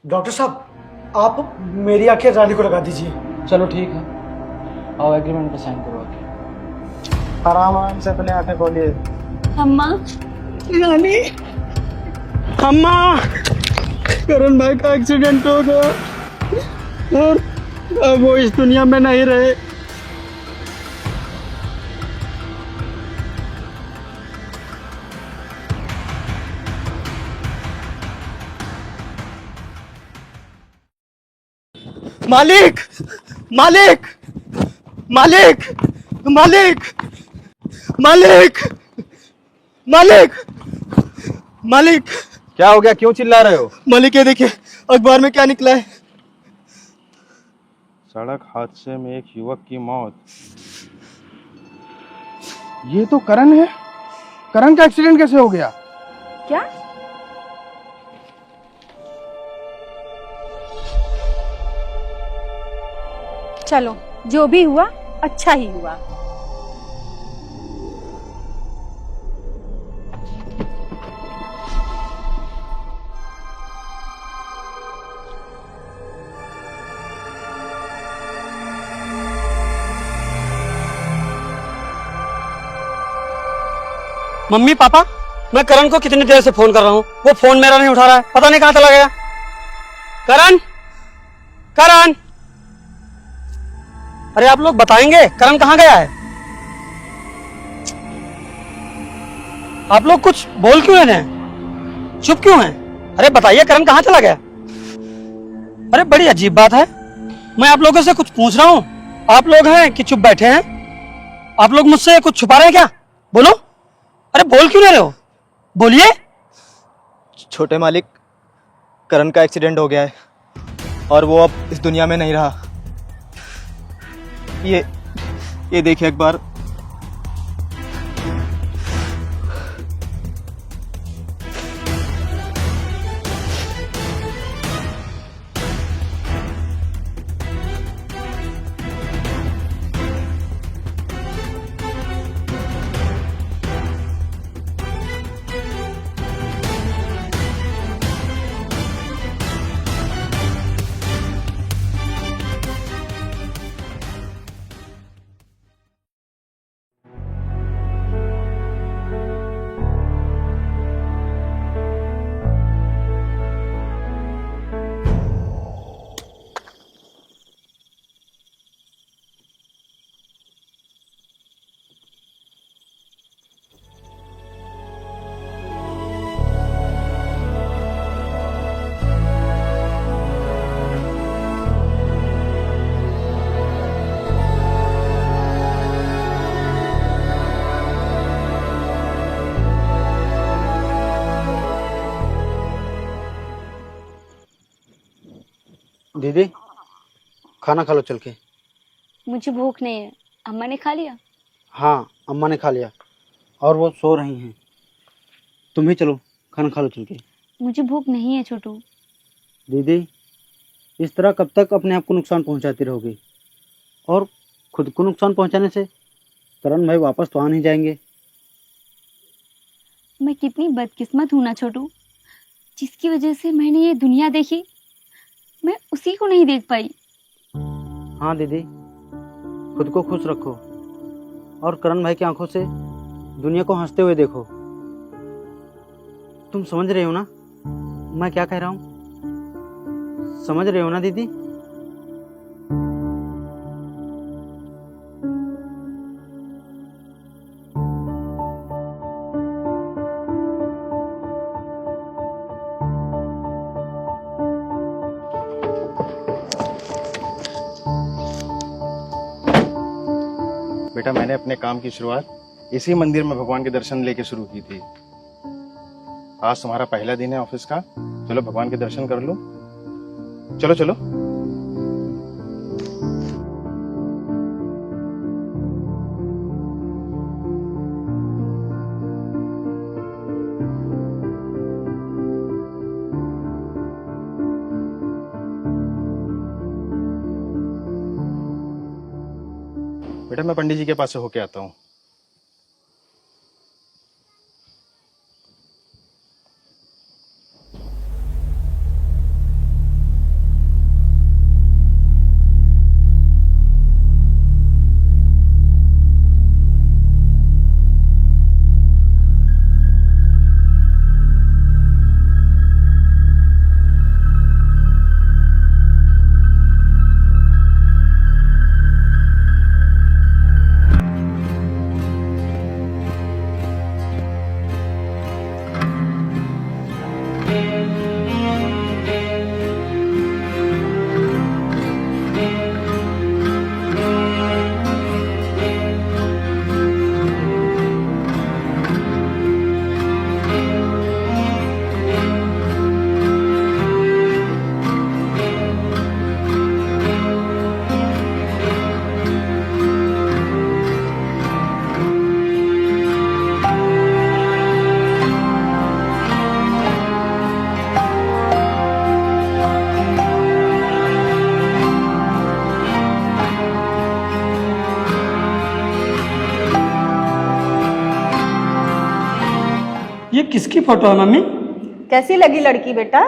Doctor साहब, आप मेरी आंखें रानी को लगा दीजिए। चलो ठीक है, आओ एग्रीमेंट पे साइन करो आके। आराम आराम से अपने आंखें खोलिए। अम्मा, रानी, अम्मा, करण भाई का एक्सीडेंट हो गया और अब वो इस दुनिया में नहीं रहे। मालिक, मालिक, मालिक, मालिक, मालिक, मालिक, मालिक, क्या हो गया, क्यों चिल्ला रहे हो? मालिक ये देखिए अखबार में क्या निकला है। सड़क हादसे में एक युवक की मौत। ये तो करण है। करण का एक्सीडेंट कैसे हो गया? क्या? चलो, जो भी हुआ अच्छा ही हुआ। मम्मी पापा, मैं करण को कितनी देर से फोन कर रहा हूँ, वो फोन मेरा नहीं उठा रहा है, पता नहीं कहाँ चला गया। करण, करण, अरे आप लोग बताएंगे करण कहाँ गया है? आप लोग कुछ बोल क्यों रहे हैं, चुप क्यों हैं? अरे बताइए करण कहाँ चला गया? अरे बड़ी अजीब बात है, मैं आप लोगों से कुछ पूछ रहा हूँ, आप लोग हैं कि चुप बैठे हैं? आप लोग मुझसे कुछ छुपा रहे हैं क्या? बोलो, अरे बोल क्यों नहीं रहे हो, बोलिए। छोटे मालिक, करण का एक्सीडेंट हो गया है और वो अब इस दुनिया में नहीं रहा। ये देखिए अखबार। दीदी, खाना खा लो चल के। मुझे भूख नहीं है। अम्मा ने खा लिया? हाँ, अम्मा ने खा लिया और वो सो रही हैं। तुम ही चलो, खाना खा लो चल के। मुझे भूख नहीं है छोटू। दीदी, इस तरह कब तक अपने आप को नुकसान पहुंचाती रहोगी? और खुद को नुकसान पहुंचाने से करण भाई वापस तो आ नहीं जाएंगे। मैं कितनी बदकिस्मत हूं ना छोटू, जिसकी वजह से मैंने ये दुनिया देखी, मैं उसी को नहीं देख पाई। हाँ दीदी, खुद को खुश रखो और करण भाई की आंखों से दुनिया को हंसते हुए देखो। तुम समझ रहे हो ना मैं क्या कह रहा हूँ? समझ रहे हो ना दीदी? बेटा, मैंने अपने काम की शुरुआत इसी मंदिर में भगवान के दर्शन लेके शुरू की थी। आज तुम्हारा पहला दिन है ऑफिस का, चलो भगवान के दर्शन कर लो। चलो चलो। बेटा, मैं पंडित जी के पास से होके आता हूँ। किसकी फोटो है मम्मी? कैसी लगी लड़की बेटा?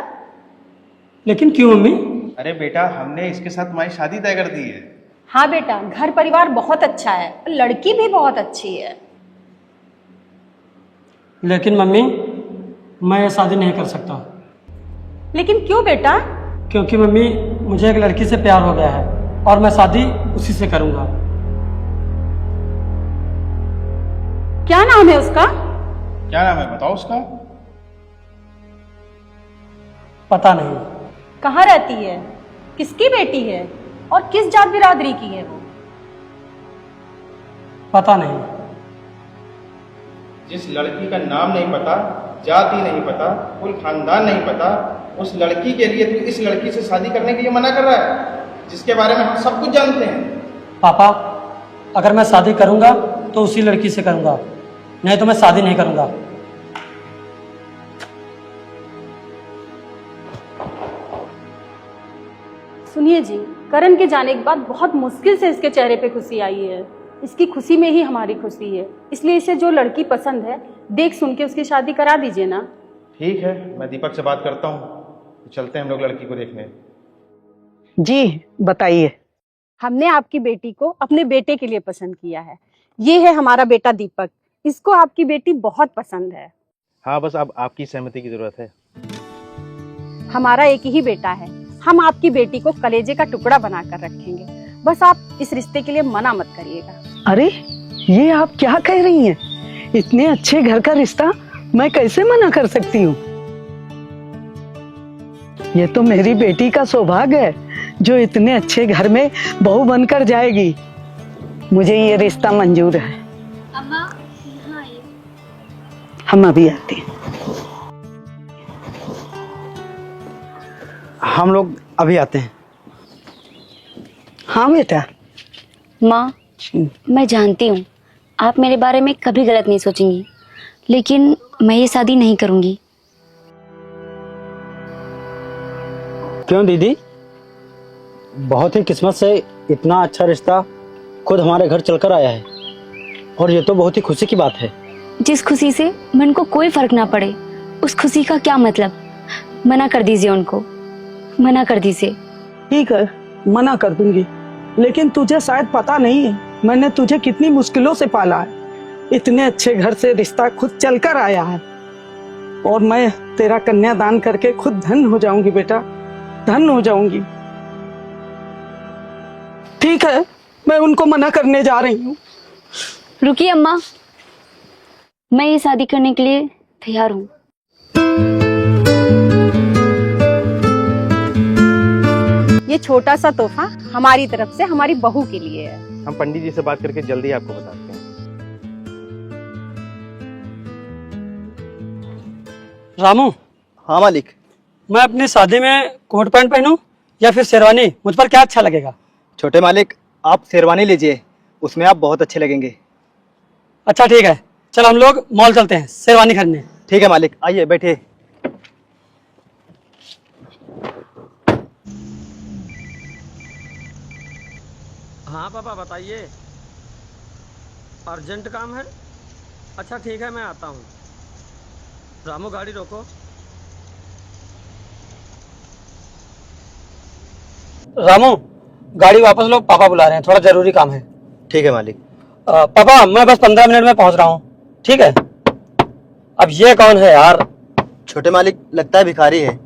लेकिन क्यों मम्मी? अरे बेटा, हमने इसके साथ तुम्हारी शादी तय कर दी है। हाँ बेटा, घर परिवार बहुत अच्छा है, लड़की भी बहुत अच्छी है। लेकिन मम्मी, मैं ये शादी नहीं कर सकता। लेकिन क्यों बेटा? क्योंकि मम्मी, मुझे एक लड़की से प्यार हो गया है और मैं शादी उसी से करूंगा। क्या नाम है उसका? क्या नाम है बताओ उसका? पता नहीं। कहाँ रहती है? किसकी बेटी है? और किस जात बिरादरी की है वो? पता नहीं। जिस लड़की का नाम नहीं पता, जाति नहीं पता, कुल खानदान नहीं पता, उस लड़की के लिए तू इस लड़की से शादी करने के लिए मना कर रहा है, जिसके बारे में हम सब कुछ जानते हैं। पापा, अगर मैं शादी करूंगा तो उसी लड़की से करूंगा, नहीं तो मैं शादी नहीं करूंगा। सुनिए जी, करण के जाने के बाद बहुत मुश्किल से इसके चेहरे पे खुशी आई है। इसकी खुशी में ही हमारी खुशी है, इसलिए इसे जो लड़की पसंद है देख सुन के उसकी शादी करा दीजिए ना। ठीक है, मैं दीपक से बात करता हूँ, तो चलते हैं हम लोग लड़की को देखने। जी बताइए। हमने आपकी बेटी को अपने बेटे के लिए पसंद किया है। ये है हमारा बेटा दीपक, इसको आपकी बेटी बहुत पसंद है। हाँ, बस अब आपकी सहमति की जरूरत है। हमारा एक ही बेटा है, हम आपकी बेटी को कलेजे का टुकड़ा बनाकर रखेंगे, बस आप इस रिश्ते के लिए मना मत करिएगा। अरे ये आप क्या कह रही हैं? इतने अच्छे घर का रिश्ता मैं कैसे मना कर सकती हूँ? ये तो मेरी बेटी का सौभाग्य है जो इतने अच्छे घर में बहू बनकर जाएगी। मुझे ये रिश्ता मंजूर है। अम्मा, यहाँ आइए। हम अभी आते हैं। हम लोग अभी आते हैं। हाँ बेटा। माँ, मैं जानती हूँ आप मेरे बारे में कभी गलत नहीं सोचेंगी, लेकिन मैं ये शादी नहीं करूँगी। क्यों दीदी? बहुत ही किस्मत से इतना अच्छा रिश्ता खुद हमारे घर चलकर आया है, और ये तो बहुत ही खुशी की बात है। जिस खुशी से मन को कोई फर्क ना पड़े, उस खुशी का क्या मतलब? मना कर दीजिए उनको, मना कर दीजिए। ठीक है, मना कर दूंगी, लेकिन तुझे शायद पता नहीं है मैंने तुझे कितनी मुश्किलों से पाला है। इतने अच्छे घर से रिश्ता खुद चलकर आया है, और मैं तेरा कन्यादान करके खुद धन हो जाऊंगी बेटा, धन हो जाऊंगी। ठीक है, मैं उनको मना करने जा रही हूँ। रुकिए अम्मा, मैं ये शादी करने के लिए तैयार हूँ। ये छोटा सा तोहफा हमारी तरफ से हमारी बहू के लिए है। हम पंडित जी से बात करके जल्दी आपको बताते हैं। रामू, हाँ मालिक। मैं अपनी शादी में कोट पैंट पहनूं या फिर शेरवानी? मुझ पर क्या अच्छा लगेगा? छोटे मालिक, आप शेरवानी लीजिए, उसमें आप बहुत अच्छे लगेंगे। अच्छा ठीक है, चल हम लोग मॉल चलते हैं शेरवानी खरीदने। ठीक है मालिक, आइए बैठिए। हाँ पापा बताइए, अर्जेंट काम है? अच्छा ठीक है, मैं आता हूँ। रामू गाड़ी रोको। रामू गाड़ी वापस लो, पापा बुला रहे हैं, थोड़ा जरूरी काम है। ठीक है मालिक। पापा मैं बस 15 मिनट में पहुंच रहा हूँ, ठीक है? अब ये कौन है यार? छोटे मालिक, लगता है भिखारी है।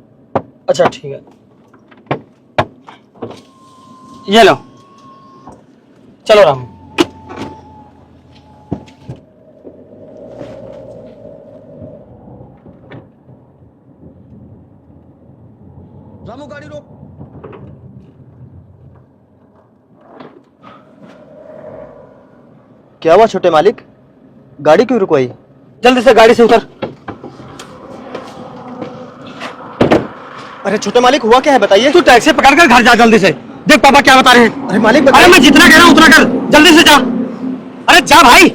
अच्छा ठीक है, ये लो, चलो रामू। रामू गाड़ी रोक। क्या हुआ छोटे मालिक, गाड़ी क्यों रुकवाई? जल्दी से गाड़ी से उतर। अरे छोटे मालिक, हुआ क्या है बताइए। तू टैक्सी पकड़कर घर जा जल्दी से। देख पापा क्या बता रहे हैं। अरे मालिक अरे मैं जितना कह रहा हूँ उतना कर, जल्दी से जा। अरे जा भाई।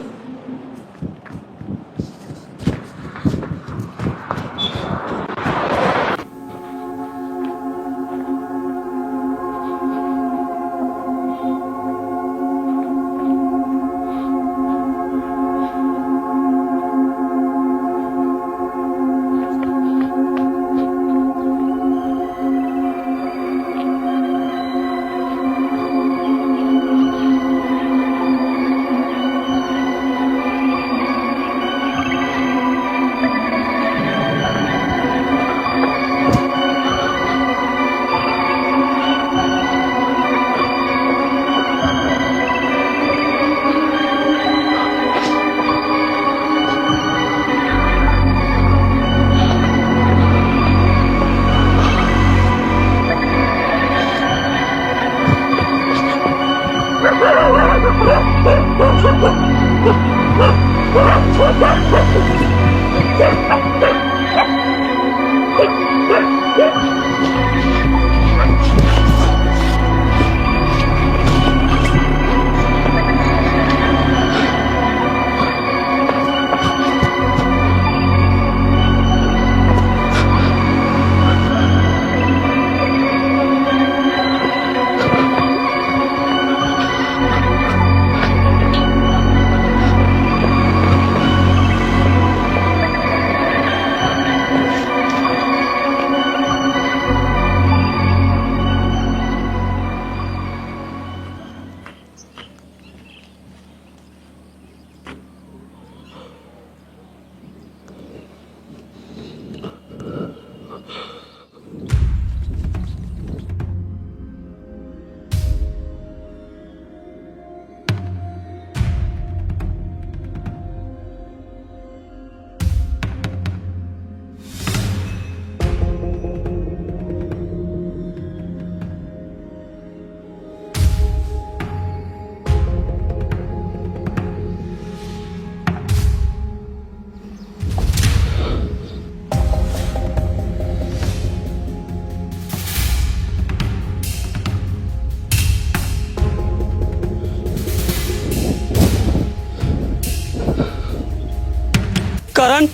करण,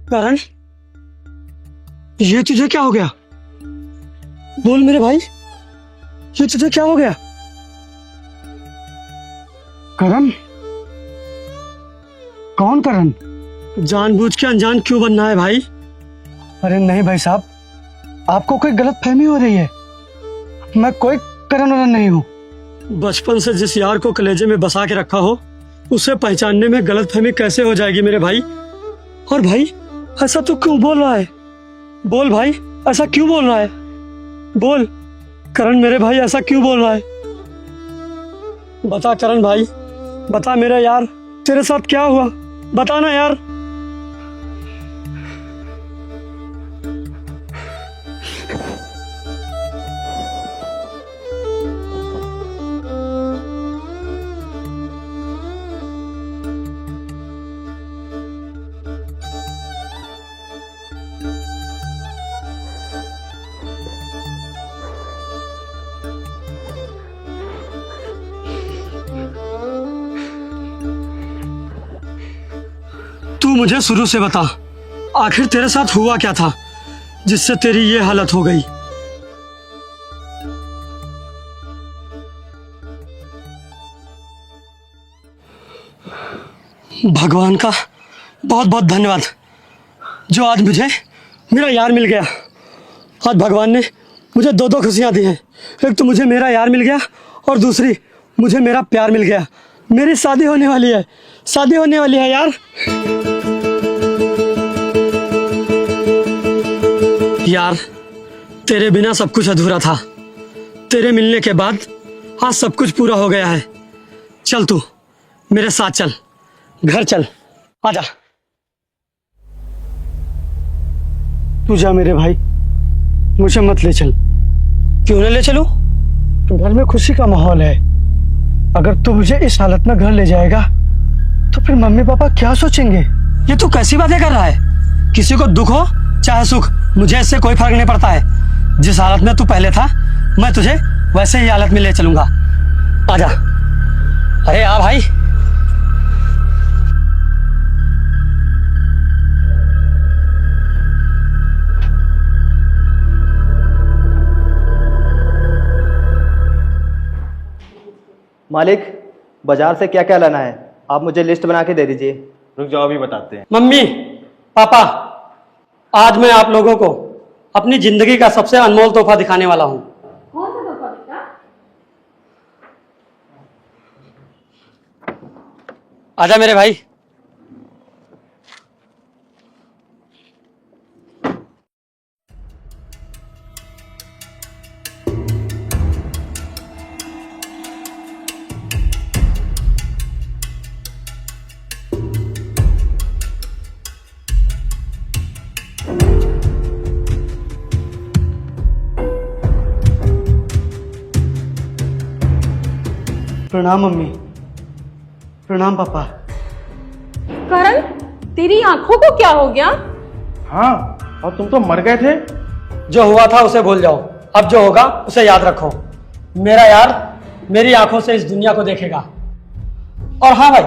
करण, ये तुझे क्या हो गया? बोल मेरे भाई, ये तुझे क्या हो गया? करण? कौन करण? जानबूझ के अनजान क्यों बनना है भाई? अरे नहीं भाई साहब, आपको कोई गलत फहमी हो रही है। मैं कोई करण वरण नहीं हूँ। बचपन से जिस यार को कलेजे में बसा के रखा हो, उसे पहचानने में गलतफहमी कैसे हो जाएगी मेरे भाई? और भाई ऐसा तू क्यों बोल रहा है? बोल भाई, ऐसा क्यों बोल रहा है? बोल करण मेरे भाई, ऐसा क्यों बोल रहा है? बता करण भाई, बता मेरे यार, तेरे साथ क्या हुआ? बता ना यार। तू मुझे शुरू से बता, आखिर तेरे साथ हुआ क्या था जिससे तेरी ये हालत हो गई? भगवान का बहुत बहुत धन्यवाद जो आज मुझे मेरा यार मिल गया। आज भगवान ने मुझे दो खुशियां दी हैं। एक तो मुझे मेरा यार मिल गया और दूसरी मुझे मेरा प्यार मिल गया। मेरी शादी होने वाली है, शादी होने वाली है यार। यार तेरे बिना सब कुछ अधूरा था, तेरे मिलने के बाद आज सब कुछ पूरा हो गया है। चल तू मेरे साथ चल, घर चल, आजा। तू जा मेरे भाई, मुझे मत ले चल। क्यों न ले चलूं? तो घर में खुशी का माहौल है। अगर तू मुझे इस हालत में घर ले जाएगा तो फिर मम्मी पापा क्या सोचेंगे? ये तू कैसी बातें कर रहा है? किसी को दुख हो चाहे सुख, मुझे इससे कोई फर्क नहीं पड़ता है। जिस हालत में तू पहले था, मैं तुझे वैसे ही हालत में ले चलूंगा। आजा। अरे आ भाई। मालिक, बाजार से क्या क्या लाना है आप मुझे लिस्ट बना के दे दीजिए। रुक जाओ, अभी बताते हैं। मम्मी पापा, आज मैं आप लोगों को अपनी जिंदगी का सबसे अनमोल तोहफा दिखाने वाला हूँ। कौन सा तोहफा बेटा? आजा मेरे भाई। प्रणाम मम्मी। प्रणाम पापा। करण, तेरी आंखों को क्या हो गया? हाँ, और तुम तो मर गए थे। जो हुआ था उसे भूल जाओ, अब जो होगा उसे याद रखो। मेरा यार मेरी आंखों से इस दुनिया को देखेगा। और हाँ भाई,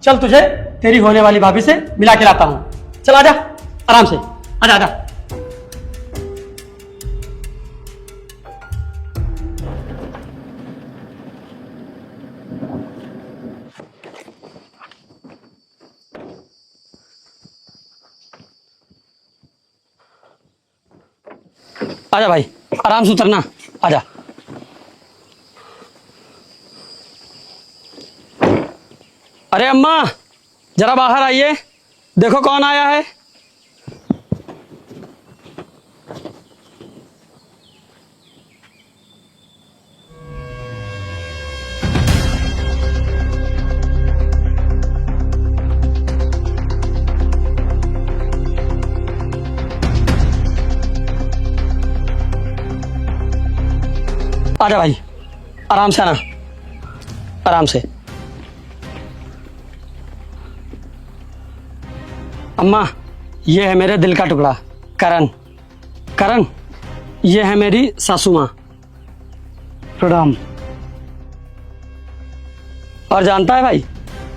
चल तुझे तेरी होने वाली भाभी से मिला के लाता हूं। चल आजा, आराम से आजा आजा। आजा भाई, आराम से उतरना, आजा। अरे अम्मा, जरा बाहर आइए, देखो कौन आया है। आजा भाई, आराम से आना, आराम से। अम्मा, ये है मेरे दिल का टुकड़ा करण। करण, ये है मेरी सासू माँ। प्रणाम। और जानता है भाई,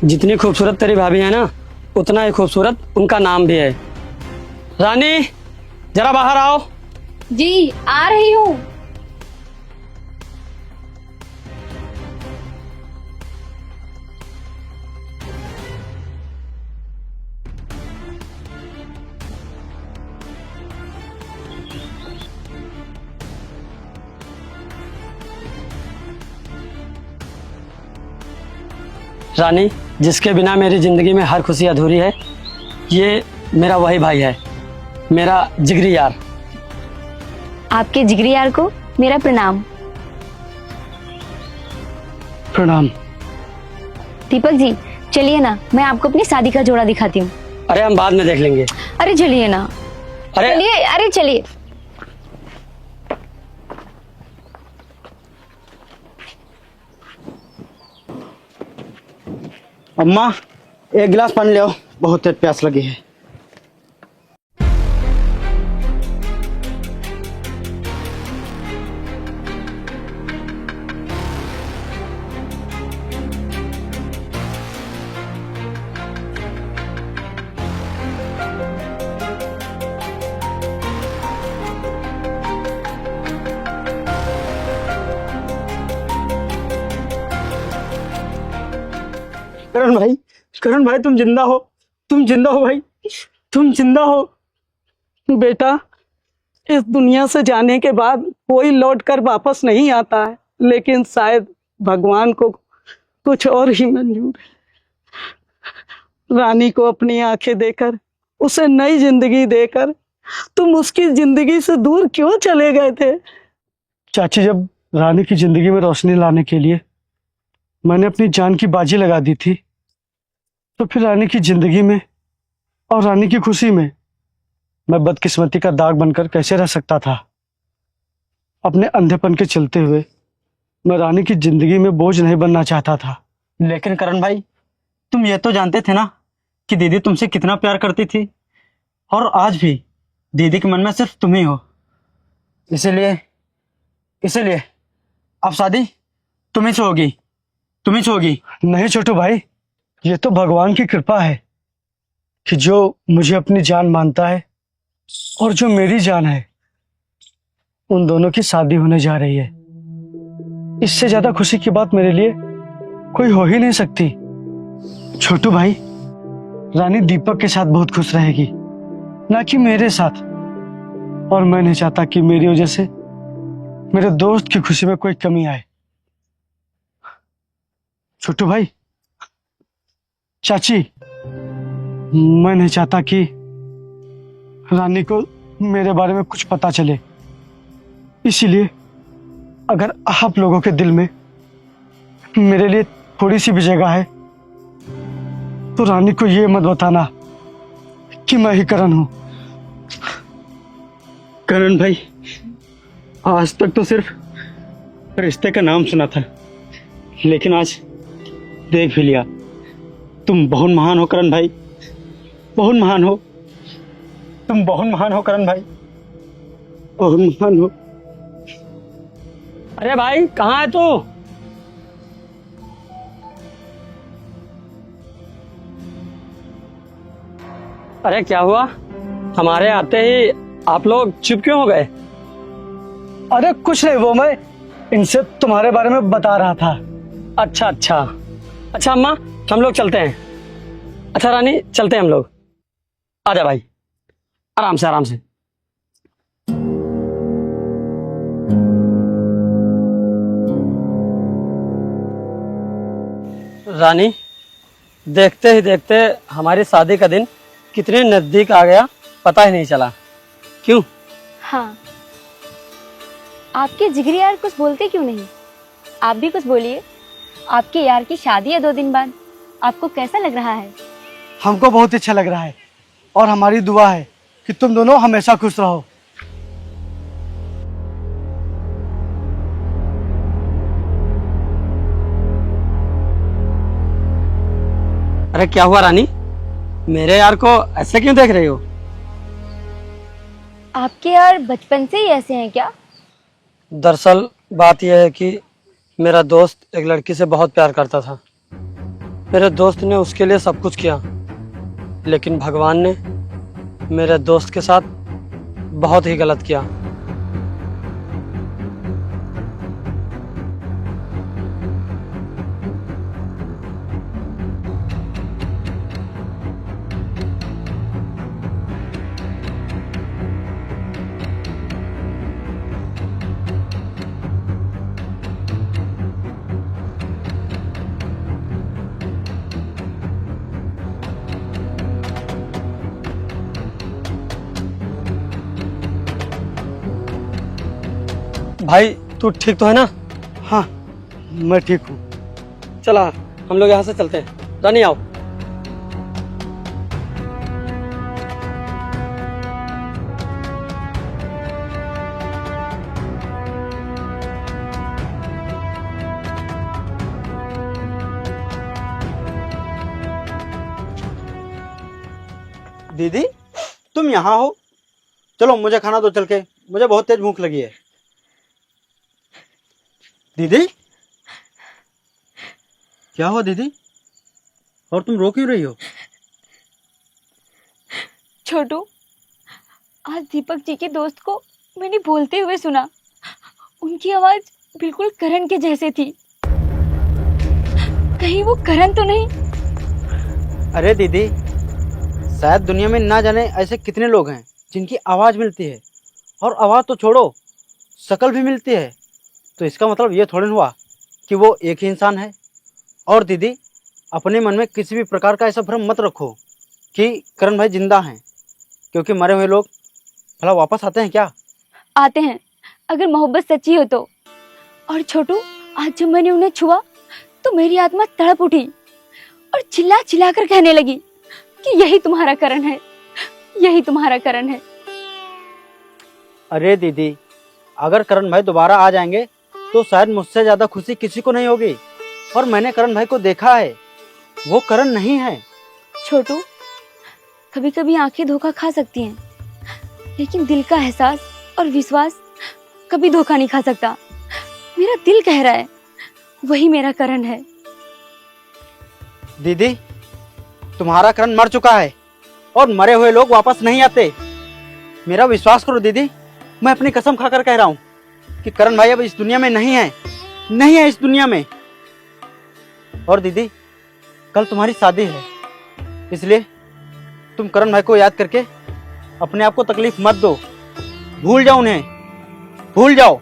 जितनी खूबसूरत तेरी भाभी है ना, उतना ही खूबसूरत उनका नाम भी है। रानी, जरा बाहर आओ। जी आ रही हूँ। रानी, जिसके बिना मेरी जिंदगी में हर खुशी अधूरी है, ये मेरा वही भाई है, मेरा जिगरी यार। आपके जिगरी यार को मेरा प्रणाम। प्रणाम। दीपक जी, चलिए ना, मैं आपको अपनी शादी का जोड़ा दिखाती हूँ। अरे हम बाद में देख लेंगे। अरे चलिए ना, अरे चलिए, अरे चलिए। अम्मा, एक गिलास पानी ले आओ, बहुत तेज प्यास लगी है। करण भाई, करण भाई, तुम जिंदा हो, तुम जिंदा हो भाई, तुम जिंदा हो। बेटा, इस दुनिया से जाने के बाद कोई लौट कर वापस नहीं आता है, लेकिन शायद भगवान को कुछ और ही मंजूर है। रानी को अपनी आंखें देकर, उसे नई जिंदगी देकर तुम उसकी जिंदगी से दूर क्यों चले गए थे? चाची, जब रानी की जिंदगी में रोशनी लाने के लिए मैंने अपनी जान की बाजी लगा दी थी, तो फिर रानी की जिंदगी में और रानी की खुशी में मैं बदकिस्मती का दाग बनकर कैसे रह सकता था? अपने अंधेपन के चलते हुए मैं रानी की जिंदगी में बोझ नहीं बनना चाहता था। लेकिन करण भाई, तुम ये तो जानते थे ना कि दीदी तुमसे कितना प्यार करती थी, और आज भी दीदी के मन में सिर्फ तुम ही हो। इसीलिए अब शादी तुम्ही से होगी, तुम्ही से होगी। नहीं छोटू भाई, ये तो भगवान की कृपा है कि जो मुझे अपनी जान मानता है और जो मेरी जान है, उन दोनों की शादी होने जा रही है। इससे ज्यादा खुशी की बात मेरे लिए कोई हो ही नहीं सकती। छोटू भाई, रानी दीपक के साथ बहुत खुश रहेगी, ना कि मेरे साथ। और मैं नहीं चाहता कि मेरी वजह से मेरे दोस्त की खुशी में कोई कमी आए। छोटू भाई, चाची, मैं नहीं चाहता कि रानी को मेरे बारे में कुछ पता चले। इसीलिए अगर आप लोगों के दिल में मेरे लिए थोड़ी सी भी जगह है, तो रानी को ये मत बताना कि मैं ही करण हूं। करण भाई, आज तक तो सिर्फ रिश्ते का नाम सुना था, लेकिन आज देख भी लिया। तुम बहुत महान हो करण भाई, बहुत महान हो। तुम बहुत महान हो करण भाई, बहुत महान हो। अरे भाई कहाँ है तू? अरे क्या हुआ, हमारे आते ही आप लोग चुप क्यों हो गए? अरे कुछ नहीं, वो मैं इनसे तुम्हारे बारे में बता रहा था। अच्छा अच्छा अच्छा अम्मा, हम लोग चलते हैं। अच्छा रानी, चलते हैं हम लोग। आजा भाई, आराम से आराम से। रानी, देखते ही देखते हमारी शादी का दिन कितने नजदीक आ गया, पता ही नहीं चला। क्यों? हाँ, आपके जिगरी यार कुछ बोलते क्यों नहीं? आप भी कुछ बोलिए। आपके यार की शादी है 2 दिन बाद, आपको कैसा लग रहा है? हमको बहुत अच्छा लग रहा है और हमारी दुआ है कि तुम दोनों हमेशा खुश रहो। अरे क्या हुआ रानी, मेरे यार को ऐसे क्यों देख रही हो? आपके यार बचपन से ही ऐसे हैं क्या? दरअसल बात यह है कि मेरा दोस्त एक लड़की से बहुत प्यार करता था। मेरे दोस्त ने उसके लिए सब कुछ किया, लेकिन भगवान ने मेरे दोस्त के साथ बहुत ही गलत किया। भाई तू ठीक तो है ना? हाँ, मैं ठीक हूँ। चला, हम लोग यहाँ से चलते हैं। रानी आओ। दीदी, तुम यहाँ हो? चलो मुझे खाना दो चल के, मुझे बहुत तेज भूख लगी है। दीदी, क्या हुआ दीदी? और तुम रो क्यों रही हो? छोटू, आज दीपक जी के दोस्त को मैंने बोलते हुए सुना। उनकी आवाज बिल्कुल करण के जैसे थी। कहीं वो करण तो नहीं? अरे दीदी, शायद दुनिया में ना जाने ऐसे कितने लोग हैं जिनकी आवाज़ मिलती है, और आवाज़ तो छोड़ो, शक्ल भी मिलती है। तो इसका मतलब ये थोड़ी हुआ कि वो एक ही इंसान है। और दीदी, अपने मन में किसी भी प्रकार का ऐसा भ्रम मत रखो कि करण भाई जिंदा हैं, क्योंकि मरे हुए लोग भला वापस आते हैं क्या? आते हैं, अगर मोहब्बत सच्ची हो तो। और छोटू, आज जब मैंने उन्हें छुआ तो मेरी आत्मा तड़प उठी और चिल्ला चिल्ला कर कहने लगी कि यही तुम्हारा करण है, यही तुम्हारा करण है। अरे दीदी, अगर करण भाई दोबारा आ जाएंगे तो शायद मुझसे ज्यादा खुशी किसी को नहीं होगी। और मैंने करण भाई को देखा है, वो करण नहीं है। छोटू, कभी कभी आंखें धोखा खा सकती हैं, लेकिन दिल का एहसास और विश्वास कभी धोखा नहीं खा सकता। मेरा दिल कह रहा है वही मेरा करण है। दीदी, तुम्हारा करण मर चुका है और मरे हुए लोग वापस नहीं आते। मेरा विश्वास करो दीदी, मैं अपनी कसम खाकर कह रहा हूँ कि करण भाई अब इस दुनिया में नहीं है, नहीं है इस दुनिया में। और दीदी, कल तुम्हारी शादी है, इसलिए तुम करण भाई को याद करके अपने आप को तकलीफ मत दो। भूल जाओ उन्हें, भूल जाओ।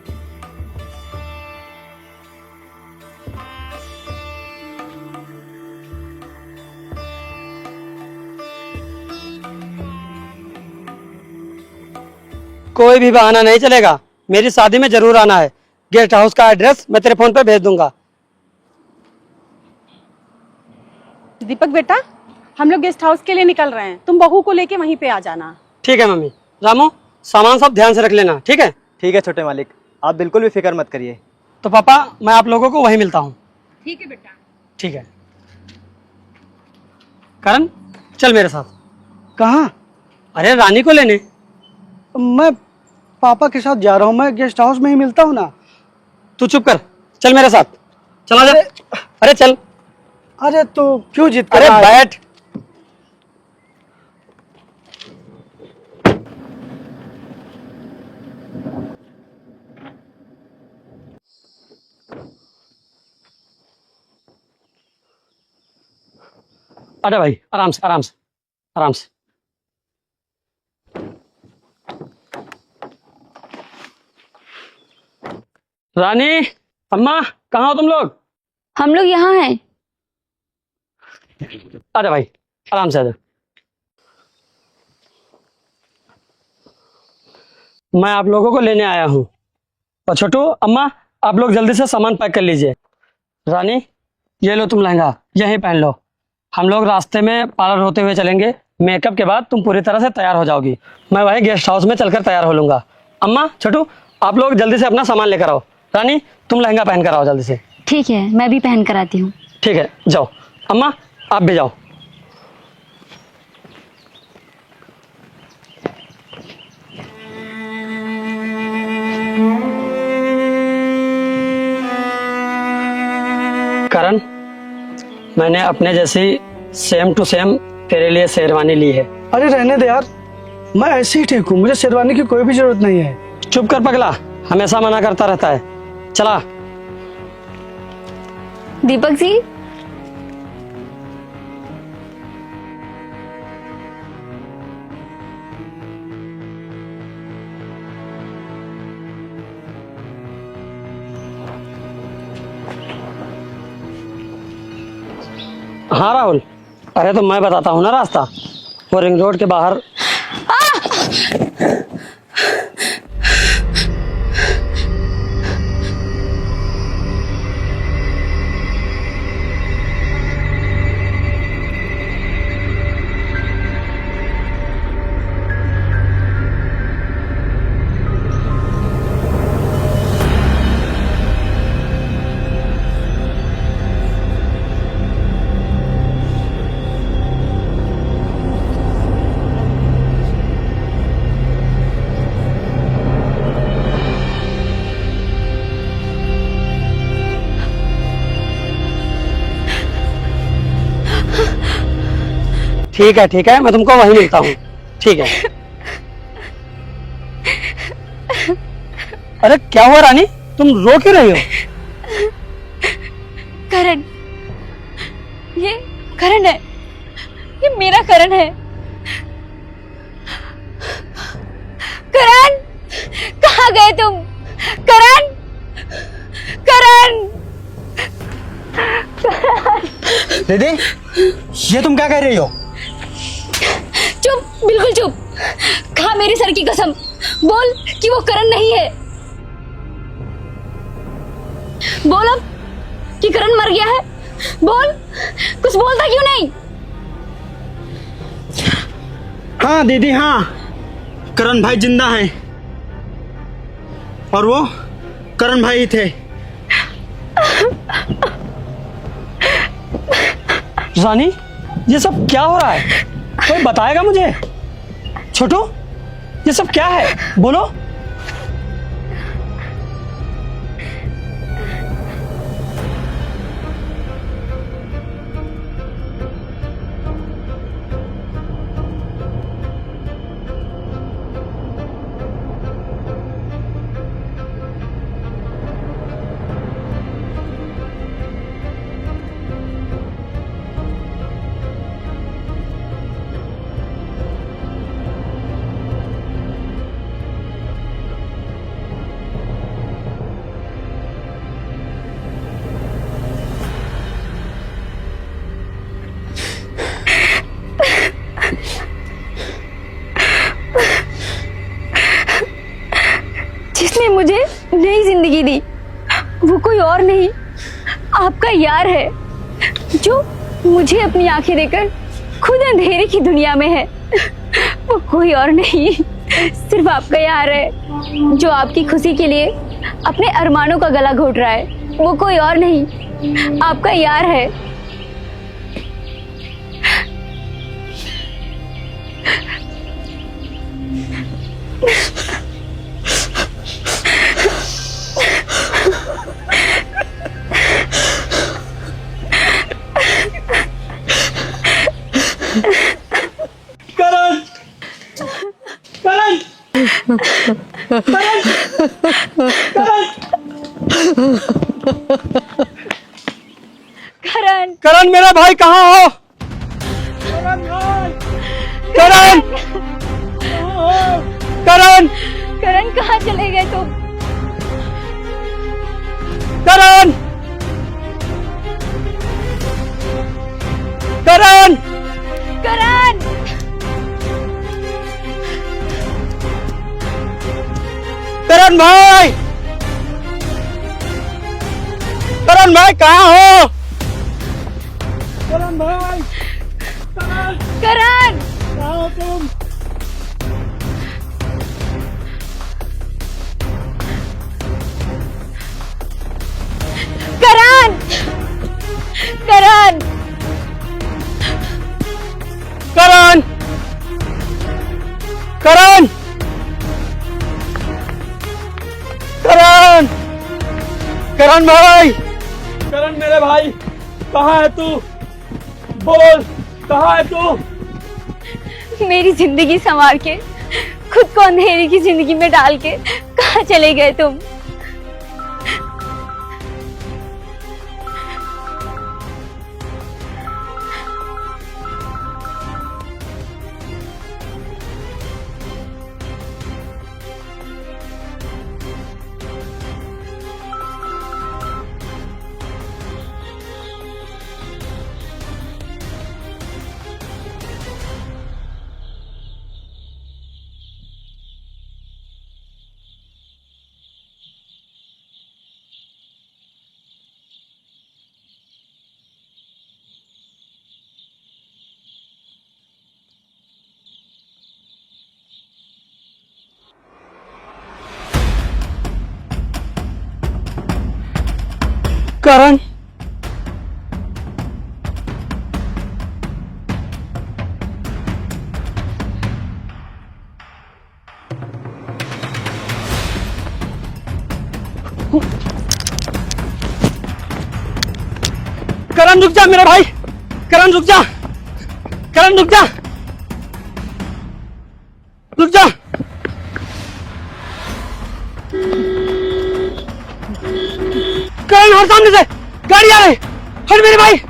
कोई भी बहाना नहीं चलेगा, मेरी शादी में जरूर आना है। गेस्ट हाउस का एड्रेस मैं तेरे फोन पे भेज दूंगा। दीपक बेटा, हम लोग गेस्ट हाउस के लिए निकल रहे हैं, तुम बहू को लेके वहीं पे आ जाना। ठीक है मम्मी। रामू, सामान सब ध्यान से रख लेना, ठीक है? ठीक है छोटे मालिक, आप बिल्कुल भी फिक्र मत करिए। तो पापा, मैं आप लोगों को वहीं मिलता हूँ। ठीक है बेटा। ठीक है। करण चल मेरे साथ। कहाँ? अरे रानी को लेने। मैं पापा के साथ जा रहा हूँ, मैं गेस्ट हाउस में ही मिलता हूँ ना। तू चुप कर, चल मेरे साथ, चला जा। अरे चल। अरे तो क्यों जिद कर अरे रहा है? बैठ। अरे भाई आराम से आराम से आराम से। रानी, अम्मा, कहाँ हो तुम लोग? हम लोग यहाँ हैं। अरे भाई आराम से आ जाओ। मैं आप लोगों को लेने आया हूँ। और छोटू, अम्मा, आप लोग जल्दी से सामान पैक कर लीजिए। रानी, ये लो तुम लहंगा, यहीं पहन लो। हम लोग रास्ते में पार्लर होते हुए चलेंगे। मेकअप के बाद तुम पूरी तरह से तैयार हो जाओगी। मैं वहीं गेस्ट हाउस में चलकर तैयार हो लूंगा। अम्मा, छोटू, आप लोग जल्दी से अपना सामान लेकर आओ। रानी, तुम लहंगा पहन कर आओ जल्दी से। ठीक है, मैं भी पहन कर आती हूँ। ठीक है, जाओ। अम्मा, आप भी जाओ। करण, मैंने अपने जैसी सेम टू सेम तेरे लिए शेरवानी ली है। अरे रहने दे यार, मैं ऐसे ही ठीक हूँ, मुझे शेरवानी की कोई भी जरूरत नहीं है। चुप कर पगला, हमेशा मना करता रहता है। चला। दीपक जी, हाँ राहुल, अरे तो मैं बताता हूँ ना रास्ता। वो रिंग रोड के बाहर। ठीक है, मैं तुमको वहीं मिलता हूँ। ठीक है। अरे क्या हुआ रानी, तुम रो क्यों रही हो? करण, ये करण है, ये मेरा करण है। करण, कहाँ गए तुम? करण, करण। दीदी, ये तुम क्या कह रही हो? चुप, बिल्कुल चुप। खा मेरी सर की कसम, बोल कि वो करण नहीं है। बोल अब कि करण मर गया है। बोल, कुछ बोलता क्यों नहीं? हाँ दीदी, हाँ, करण भाई जिंदा हैं और वो करण भाई ही थे। रानी, ये सब क्या हो रहा है? कोई बताएगा मुझे? छोटू, ये सब क्या है, बोलो। जिसने मुझे नई जिंदगी दी वो कोई और नहीं, आपका यार है, जो मुझे अपनी आंखें देकर खुद अंधेरे की दुनिया में है। वो कोई और नहीं, सिर्फ आपका यार है, जो आपकी खुशी के लिए अपने अरमानों का गला घोट रहा है। वो कोई और नहीं, आपका यार है। करण करण मेरा भाई कहाँ हो? करण करण करण कहाँ चले गए तुम? करण करण करण करण भाई, करण भाई कहाँ हो? करण भाई, करण कहाँ हो तुम? करण करण करण करण करण करण भाई, करण मेरे भाई कहाँ है तू? बोल कहाँ है तू? मेरी जिंदगी संवार के खुद को अंधेरी की जिंदगी में डाल के कहाँ चले गए तुम? करण करण रुक जा मेरा भाई, करण रुक जा, करण रुक जा, रुक जा। करण हट सामने से, गाड़ी आ रही, हट मेरे भाई।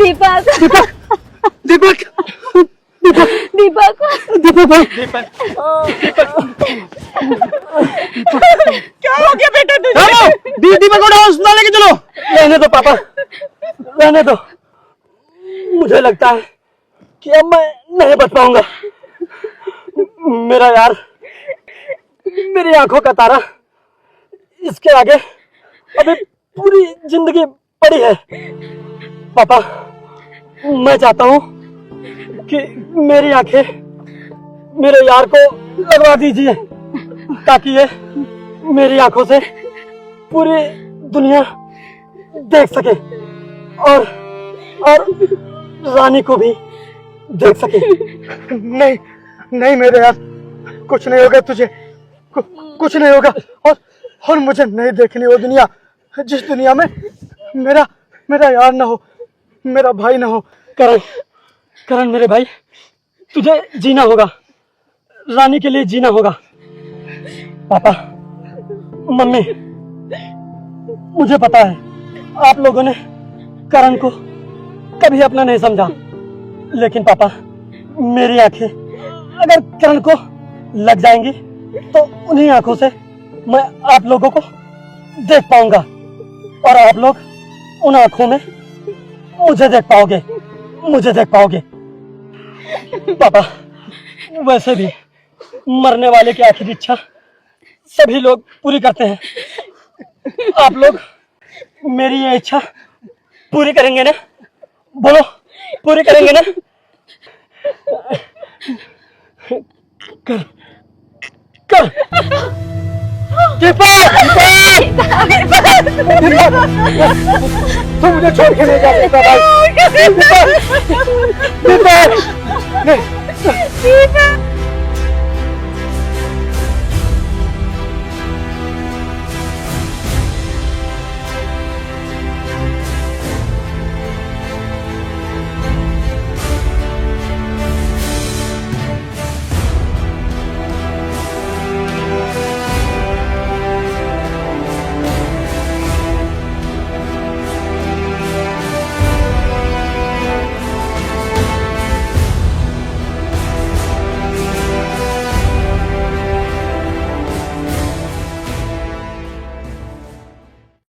दीपक दीपक दीपक दीपक भाई, क्या हो गया बेटा तुझे? दीपक को हॉस्पिटल लेके चलो। रहने दो पापा, रहने दो, मुझे लगता है कि अब मैं नहीं बच पाऊंगा। मेरा यार, मेरी आंखों का तारा, इसके आगे अभी पूरी जिंदगी पड़ी है। पापा, मैं चाहता हूँ कि मेरी आंखें मेरे यार को लगवा दीजिए, ताकि ये मेरी आंखों से पूरी दुनिया देख सके और रानी को भी देख सके। नहीं नहीं मेरे यार, कुछ नहीं होगा तुझे, कुछ नहीं होगा। और मुझे नहीं देखनी वो दुनिया, जिस दुनिया में मेरा यार ना हो, मेरा भाई ना हो। करण मेरे भाई, तुझे जीना होगा, रानी के लिए जीना होगा। पापा, मम्मी, मुझे पता है आप लोगों ने करण को कभी अपना नहीं समझा, लेकिन पापा, मेरी आंखें अगर करण को लग जाएंगी तो उन्हीं आंखों से मैं आप लोगों को देख पाऊंगा और आप लोग उन आंखों में मुझे देख पाओगे। पापा, वैसे भी मरने वाले की आखिरी इच्छा सभी लोग पूरी करते हैं। आप लोग मेरी ये इच्छा पूरी करेंगे ना? बोलो, पूरी करेंगे ना? कर कर दीपक, तू मुझे छोड़ के नहीं जा सकता भाई। दीपक, दीपक,